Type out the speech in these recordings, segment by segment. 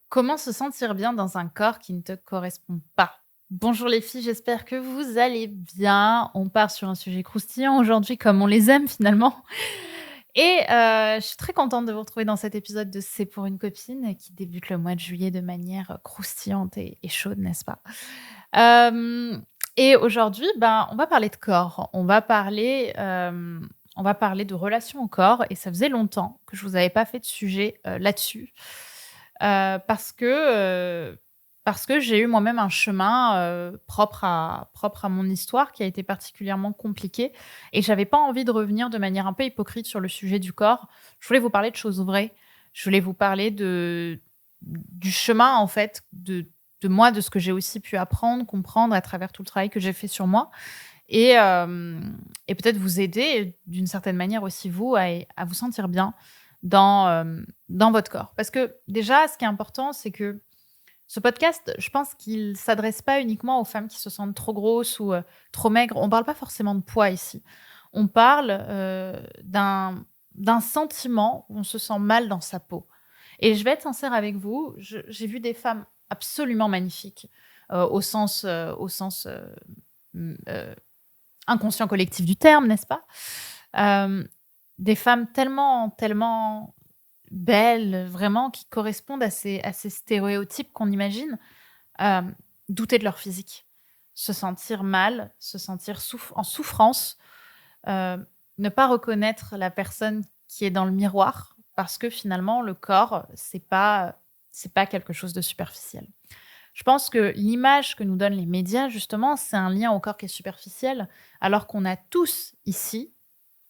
Comment se sentir bien dans un corps qui ne te correspond pas? Bonjour les filles, j'espère que vous allez bien. On part sur un sujet croustillant aujourd'hui comme on les aime finalement. Et je suis très contente de vous retrouver dans cet épisode de «C'est pour une copine» qui débute le mois de juillet de manière, croustillante et chaude, n'est-ce pas? Hem et aujourd'hui, ben, on va parler de corps. On va parler de relation au corps et ça faisait longtemps que je vous avais pas fait de sujet, là-dessus. Parce que, j'ai eu moi-même un chemin, propre à mon histoire qui a été particulièrement compliqué et j'avais pas envie de revenir de manière un peu hypocrite sur le sujet du corps. Je voulais vous parler de choses vraies. Je voulais vous parler du chemin en fait, de moi, de ce que j'ai aussi pu apprendre, comprendre à travers tout le travail que j'ai fait sur moi et peut-être vous aider d'une certaine manière aussi vous à vous sentir bien dans votre corps. Parce que déjà, ce qui est important, c'est que ce podcast, je pense qu'il s'adresse pas uniquement aux femmes qui se sentent trop grosses ou, trop maigres. On parle pas forcément de poids ici. On parle, d'un sentiment où on se sent mal dans sa peau et je vais être sincère avec vous, j'ai vu des femmes absolument magnifiques, au sens, mmh, inconscient collectif du terme, n'est-ce pas? Hem, des femmes tellement, tellement belles, vraiment, qui correspondent à ces stéréotypes qu'on imagine, hem, douter de leur physique, se sentir mal, se sentir en souffrance, ne pas reconnaître la personne qui est dans le miroir parce que finalement le corps, c'est pas quelque chose de superficiel. Je pense que l'image que nous donnent les médias justement, c'est un lien au corps qui est superficiel, alors qu'on a tous ici,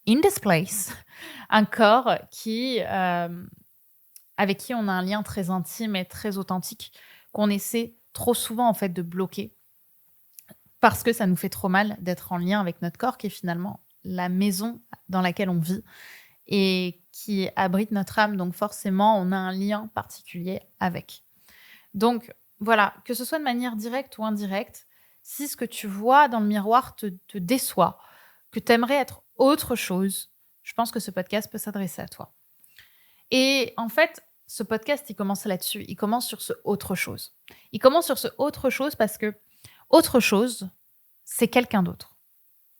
in this place, un corps avec qui on a un lien très intime et très authentique, qu'on essaie trop souvent en fait de bloquer, parce que ça nous fait trop mal d'être en lien avec notre corps qui est finalement la maison dans laquelle on vit et qui abrite notre âme, donc forcément on a un lien particulier avec. Donc voilà, que ce soit de manière directe ou indirecte, si ce que tu vois dans le miroir te déçoit, que tu aimerais être autre chose, je pense que ce podcast peut s'adresser à toi. Et en fait, ce podcast, il commence là-dessus. Il commence sur ce autre chose. Il commence sur ce autre chose parce que autre chose, c'est quelqu'un d'autre.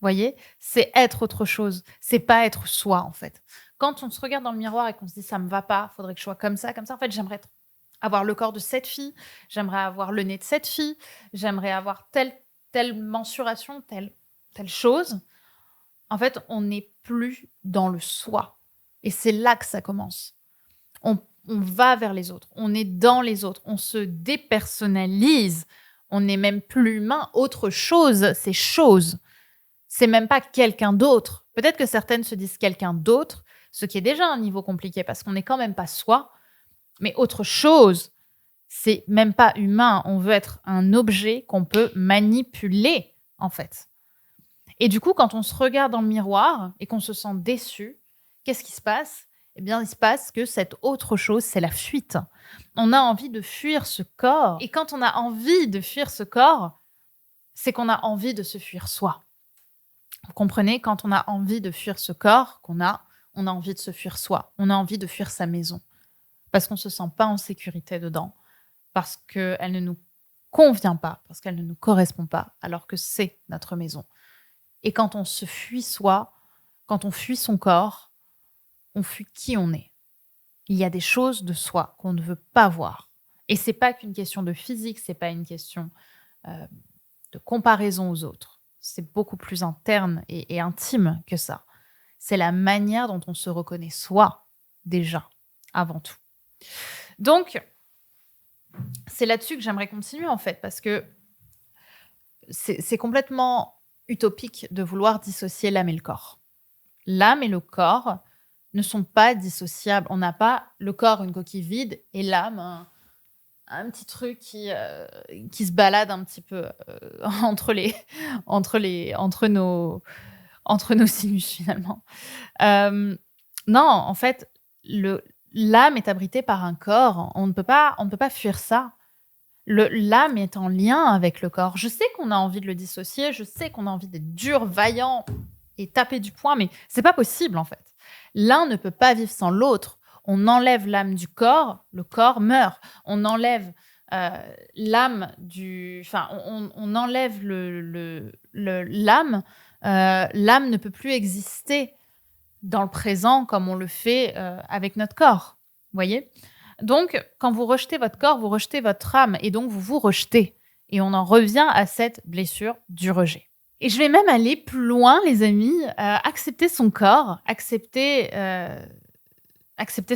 Vous voyez? C'est être autre chose. C'est pas être soi, en fait. Quand on se regarde dans le miroir et qu'on se dit: «Ça me va pas, faudrait que je sois comme ça, comme ça», en fait, j'aimerais avoir le corps de cette fille, j'aimerais avoir le nez de cette fille, j'aimerais avoir telle mensuration, telle chose. En fait, on n'est plus dans le soi et c'est là que ça commence. On va vers les autres, on est dans les autres, on se dépersonnalise, on n'est même plus humain. Autre chose, c'est chose. C'est même pas quelqu'un d'autre. Peut-être que certaines se disent quelqu'un d'autre, ce qui est déjà un niveau compliqué parce qu'on n'est quand même pas soi, mais autre chose, c'est même pas humain. On veut être un objet qu'on peut manipuler, en fait. Et du coup, quand on se regarde dans le miroir et qu'on se sent déçu, qu'est-ce qui se passe? Eh bien, il se passe que cette autre chose, c'est la fuite. On a envie de fuir ce corps. Et quand on a envie de fuir ce corps, c'est qu'on a envie de se fuir soi. Vous comprenez? Quand on a envie de fuir ce corps on a envie de se fuir soi. On a envie de fuir sa maison. Parce qu'on ne se sent pas en sécurité dedans. Parce qu'elle ne nous convient pas. Parce qu'elle ne nous correspond pas. Alors que c'est notre maison. Et quand on se fuit soi, quand on fuit son corps, on fuit qui on est. Il y a des choses de soi qu'on ne veut pas voir. Et c'est pas qu'une question de physique, c'est pas une question euh, de comparaison aux autres. C'est beaucoup plus interne et intime que ça. C'est la manière dont on se reconnaît soi, déjà, avant tout. Donc, c'est là-dessus que j'aimerais continuer, en fait, parce que c'est complètement utopique de vouloir dissocier l'âme et le corps. L'âme et le corps ne sont pas dissociables. On n'a pas le corps, une coquille vide, et l'âme, un petit truc qui se balade un petit peu entre nos sinus finalement. Non, en fait, l'âme est abritée par un corps. On ne peut pas fuir ça. L'âme est en lien avec le corps. Je sais qu'on a envie de le dissocier, je sais qu'on a envie d'être dur, vaillant et taper du poing, mais c'est pas possible en fait. L'un ne peut pas vivre sans l'autre. On enlève l'âme du corps, le corps meurt. On enlève euh, l'âme du... Enfin, on enlève l'âme. L'âme ne peut plus exister dans le présent comme on le fait avec notre corps. Vous voyez? Donc, quand vous rejetez votre corps, vous rejetez votre âme et donc vous vous rejetez. Et on en revient à cette blessure du rejet. Et je vais même aller plus loin, les amis. Accepter son corps, accepter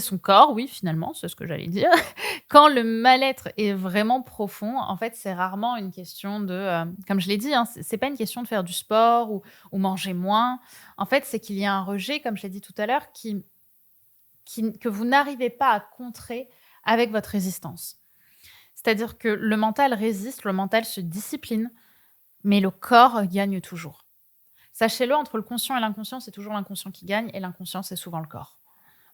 son corps, oui, finalement, c'est ce que j'allais dire. Quand le mal-être est vraiment profond, en fait, c'est rarement une question de, comme je l'ai dit, hein, c'est pas une question de faire du sport ou manger moins. En fait, c'est qu'il y a un rejet, comme je l'ai dit tout à l'heure, que vous n'arrivez pas à contrer avec votre résistance. C'est-à-dire que le mental résiste, le mental se discipline, mais le corps gagne toujours. Sachez-le, entre le conscient et l'inconscient, c'est toujours l'inconscient qui gagne et l'inconscient, c'est souvent le corps.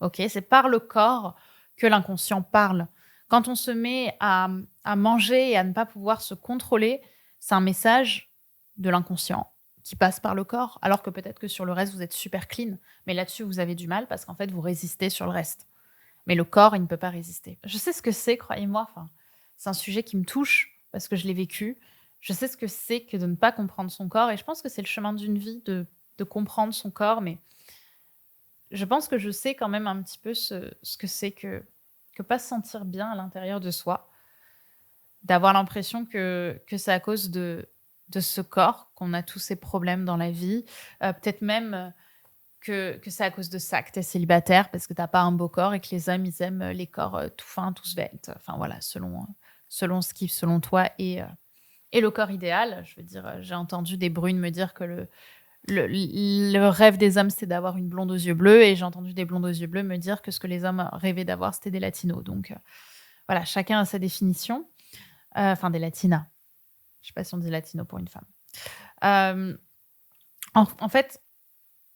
Ok, c'est par le corps que l'inconscient parle. Quand on se met à manger et à ne pas pouvoir se contrôler, c'est un message de l'inconscient qui passe par le corps, alors que peut-être que sur le reste, vous êtes super clean. Mais là-dessus, vous avez du mal parce qu'en fait, vous résistez sur le reste. Mais le corps, il ne peut pas résister. Je sais ce que c'est, croyez-moi. Enfin, c'est un sujet qui me touche parce que je l'ai vécu. Je sais ce que c'est que de ne pas comprendre son corps. Et je pense que c'est le chemin d'une vie de comprendre son corps. Mais je pense que je sais quand même un petit peu ce que c'est que pas se sentir bien à l'intérieur de soi. D'avoir l'impression que c'est à cause de ce corps qu'on a tous ces problèmes dans la vie. Peut-être même que c'est à cause de ça que tu es célibataire parce que tu n'as pas un beau corps et que les hommes, ils aiment les corps tout fins, tout sveltes. Enfin voilà, selon ce qui, selon toi, et le corps idéal. Je veux dire, j'ai entendu des brunes me dire que le rêve des hommes, c'était d'avoir une blonde aux yeux bleus et j'ai entendu des blondes aux yeux bleus me dire que ce que les hommes rêvaient d'avoir, c'était des latinos. Donc voilà, chacun a sa définition. Enfin, des latinas. Je ne sais pas si on dit latino pour une femme. En fait,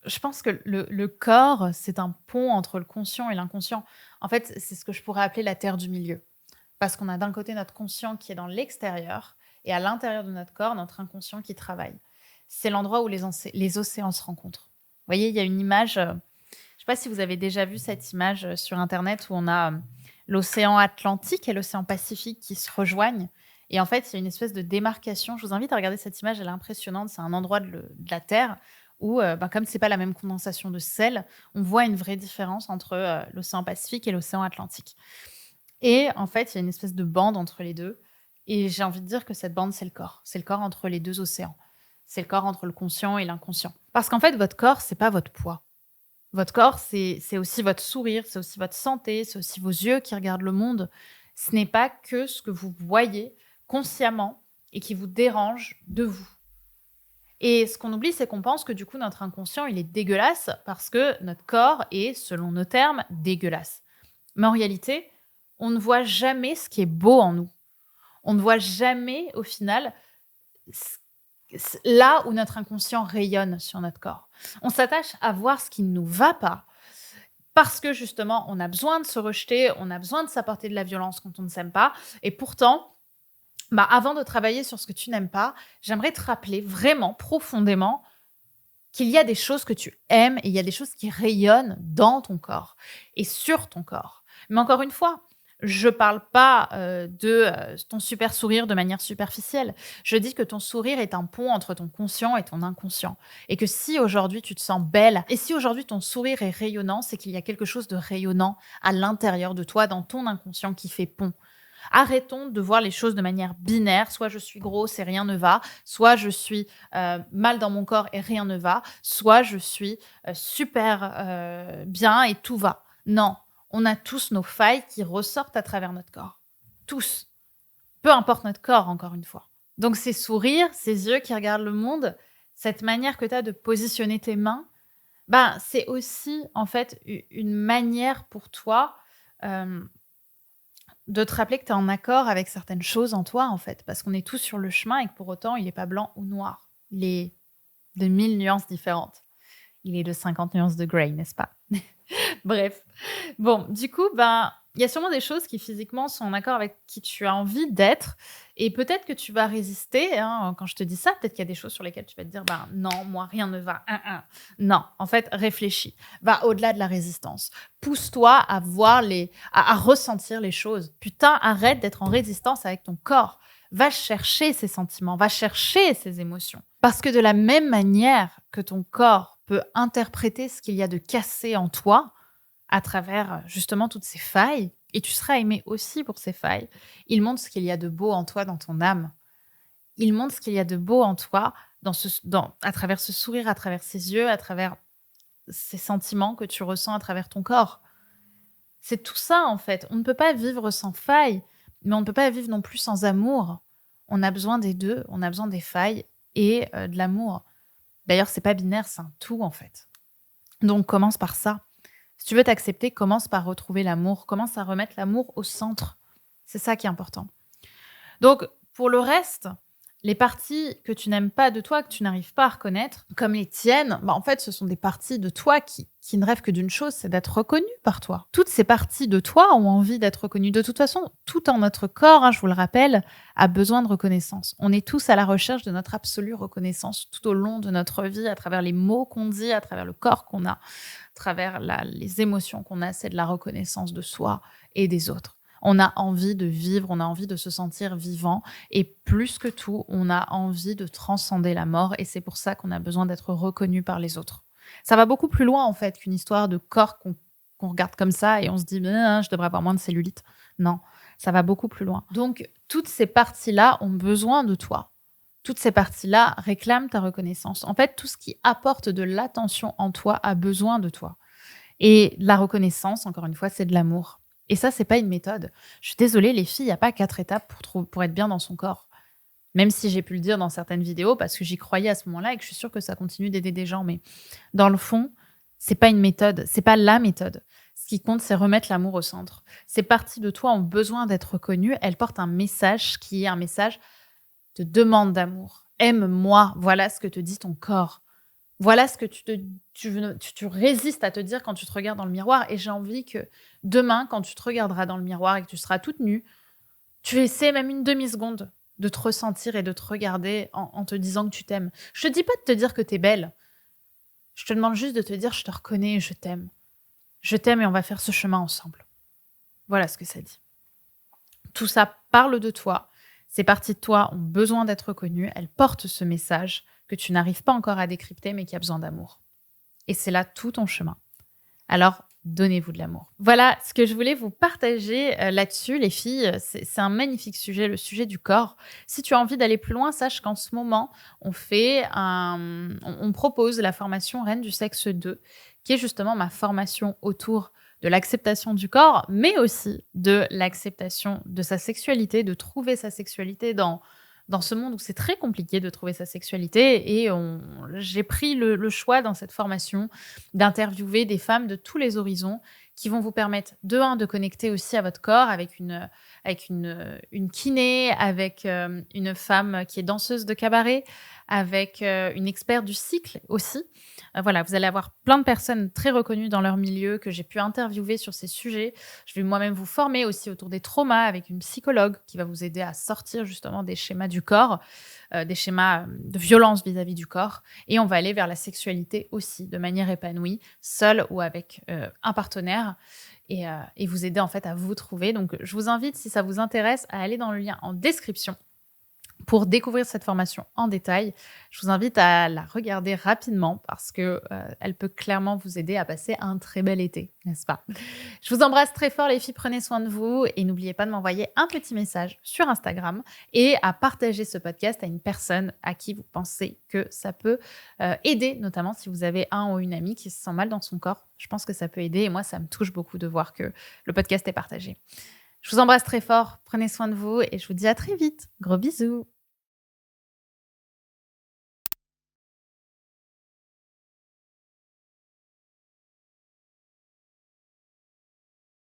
je pense que le corps, c'est un pont entre le conscient et l'inconscient. En fait, c'est ce que je pourrais appeler la terre du milieu. Parce qu'on a d'un côté notre conscient qui est dans l'extérieur et à l'intérieur de notre corps, notre inconscient qui travaille. C'est l'endroit où les océans se rencontrent. Vous voyez, il y a une image, je ne sais pas si vous avez déjà vu cette image sur Internet où on a l'océan Atlantique et l'océan Pacifique qui se rejoignent. Et en fait, il y a une espèce de démarcation. Je vous invite à regarder cette image, elle est impressionnante. C'est un endroit de la Terre où, comme ce n'est pas la même condensation de sel, on voit une vraie différence entre l'océan Pacifique et l'océan Atlantique. Et en fait, il y a une espèce de bande entre les deux. Et j'ai envie de dire que cette bande, c'est le corps. C'est le corps entre les deux océans. C'est le corps entre le conscient et l'inconscient. Parce qu'en fait, votre corps, c'est pas votre poids. Votre corps, c'est aussi votre sourire, c'est aussi votre santé, c'est aussi vos yeux qui regardent le monde. Ce n'est pas que ce que vous voyez consciemment et qui vous dérange de vous. Et ce qu'on oublie, c'est qu'on pense que du coup, notre inconscient, il est dégueulasse parce que notre corps est, selon nos termes, dégueulasse. Mais en réalité, on ne voit jamais ce qui est beau en nous. On ne voit jamais, au final, là où notre inconscient rayonne sur notre corps. On s'attache à voir ce qui ne nous va pas parce que justement, on a besoin de se rejeter, on a besoin de s'apporter de la violence quand on ne s'aime pas. Et pourtant, avant de travailler sur ce que tu n'aimes pas, j'aimerais te rappeler vraiment profondément qu'il y a des choses que tu aimes et il y a des choses qui rayonnent dans ton corps et sur ton corps. Mais encore une fois, je ne parle pas de ton super sourire de manière superficielle. Je dis que ton sourire est un pont entre ton conscient et ton inconscient. Et que si aujourd'hui tu te sens belle, et si aujourd'hui ton sourire est rayonnant, c'est qu'il y a quelque chose de rayonnant à l'intérieur de toi, dans ton inconscient qui fait pont. Arrêtons de voir les choses de manière binaire. Soit je suis grosse et rien ne va, soit je suis mal dans mon corps et rien ne va, soit je suis super bien et tout va. Non, on a tous nos failles qui ressortent à travers notre corps. Tous. Peu importe notre corps, encore une fois. Donc ces sourires, ces yeux qui regardent le monde, cette manière que tu as de positionner tes mains, c'est aussi en fait une manière pour toi de te rappeler que tu es en accord avec certaines choses en toi, en fait, parce qu'on est tous sur le chemin et que pour autant, il n'est pas blanc ou noir. Il est de 1000 nuances différentes. Il est de 50 nuances de grey, n'est-ce pas? Bref. Bon, du coup, Il y a sûrement des choses qui physiquement sont en accord avec qui tu as envie d'être et peut-être que tu vas résister, hein, quand je te dis ça, peut-être qu'il y a des choses sur lesquelles tu vas te dire: «Ben, non, moi rien ne va, hein». Non, en fait, réfléchis, va au-delà de la résistance. Pousse-toi à voir à ressentir les choses. Putain, arrête d'être en résistance avec ton corps. Va chercher ces sentiments, va chercher ces émotions. Parce que de la même manière que ton corps peut interpréter ce qu'il y a de cassé en toi, à travers justement toutes ces failles, et tu seras aimé aussi pour ces failles. Il montre ce qu'il y a de beau en toi dans ton âme. Il montre ce qu'il y a de beau en toi à travers ce sourire, à travers ses yeux, à travers ces sentiments que tu ressens à travers ton corps. C'est tout ça en fait. On ne peut pas vivre sans failles, mais on ne peut pas vivre non plus sans amour. On a besoin des deux, on a besoin des failles et de l'amour. D'ailleurs, c'est pas binaire, c'est un tout en fait. Donc commence par ça. Si tu veux t'accepter, commence par retrouver l'amour. Commence à remettre l'amour au centre. C'est ça qui est important. Donc, pour le reste, les parties que tu n'aimes pas de toi, que tu n'arrives pas à reconnaître, comme les tiennes, en fait, ce sont des parties de toi qui ne rêvent que d'une chose, c'est d'être reconnues par toi. Toutes ces parties de toi ont envie d'être reconnues. De toute façon, tout en notre corps, hein, je vous le rappelle, a besoin de reconnaissance. On est tous à la recherche de notre absolue reconnaissance tout au long de notre vie, à travers les mots qu'on dit, à travers le corps qu'on a, à travers les émotions qu'on a. C'est de la reconnaissance de soi et des autres. On a envie de vivre, on a envie de se sentir vivant et plus que tout, on a envie de transcender la mort et c'est pour ça qu'on a besoin d'être reconnu par les autres. Ça va beaucoup plus loin en fait qu'une histoire de corps qu'on regarde comme ça et on se dit je devrais avoir moins de cellulite. Non, ça va beaucoup plus loin. Donc toutes ces parties-là ont besoin de toi. Toutes ces parties-là réclament ta reconnaissance. En fait, tout ce qui apporte de l'attention en toi a besoin de toi. Et la reconnaissance, encore une fois, c'est de l'amour. Et ça, c'est pas une méthode. Je suis désolée, les filles, il n'y a pas 4 étapes pour être bien dans son corps. Même si j'ai pu le dire dans certaines vidéos, parce que j'y croyais à ce moment-là et que je suis sûre que ça continue d'aider des gens. Mais dans le fond, c'est pas une méthode, c'est pas la méthode. Ce qui compte, c'est remettre l'amour au centre. Ces parties de toi ont besoin d'être reconnues. Elles portent un message qui est un message de demande d'amour. Aime-moi, voilà ce que te dit ton corps. Voilà ce que tu résistes à te dire quand tu te regardes dans le miroir. Et j'ai envie que demain, quand tu te regarderas dans le miroir et que tu seras toute nue, tu essaies même une demi-seconde de te ressentir et de te regarder en te disant que tu t'aimes. Je te dis pas de te dire que tu es belle. Je te demande juste de te dire je te reconnais et je t'aime. Je t'aime et on va faire ce chemin ensemble. Voilà ce que ça dit. Tout ça parle de toi. Ces parties de toi ont besoin d'être reconnues. Elles portent ce message que tu n'arrives pas encore à décrypter, mais qui a besoin d'amour. Et c'est là tout ton chemin. Alors, donnez-vous de l'amour. Voilà ce que je voulais vous partager là-dessus, les filles. C'est un magnifique sujet, le sujet du corps. Si tu as envie d'aller plus loin, sache qu'en ce moment, on propose la formation Reine du sexe 2, qui est justement ma formation autour de l'acceptation du corps, mais aussi de l'acceptation de sa sexualité, de trouver sa sexualité dans ce monde où c'est très compliqué de trouver sa sexualité. Et j'ai pris le choix dans cette formation d'interviewer des femmes de tous les horizons qui vont vous permettre, de connecter aussi à votre corps avec une kiné, avec une femme qui est danseuse de cabaret, avec une experte du cycle aussi. Voilà, vous allez avoir plein de personnes très reconnues dans leur milieu que j'ai pu interviewer sur ces sujets. Je vais moi-même vous former aussi autour des traumas avec une psychologue qui va vous aider à sortir justement des schémas du corps, des schémas de violence vis-à-vis du corps. Et on va aller vers la sexualité aussi de manière épanouie, seule ou avec un partenaire. Et vous aider en fait à vous trouver. Donc, je vous invite, si ça vous intéresse, à aller dans le lien en description pour découvrir cette formation en détail. Je vous invite à la regarder rapidement parce que elle peut clairement vous aider à passer un très bel été, n'est-ce pas? Je vous embrasse très fort les filles, prenez soin de vous et n'oubliez pas de m'envoyer un petit message sur Instagram et à partager ce podcast à une personne à qui vous pensez que ça peut aider, notamment si vous avez un ou une amie qui se sent mal dans son corps. Je pense que ça peut aider et moi, ça me touche beaucoup de voir que le podcast est partagé. Je vous embrasse très fort, prenez soin de vous et je vous dis à très vite. Gros bisous.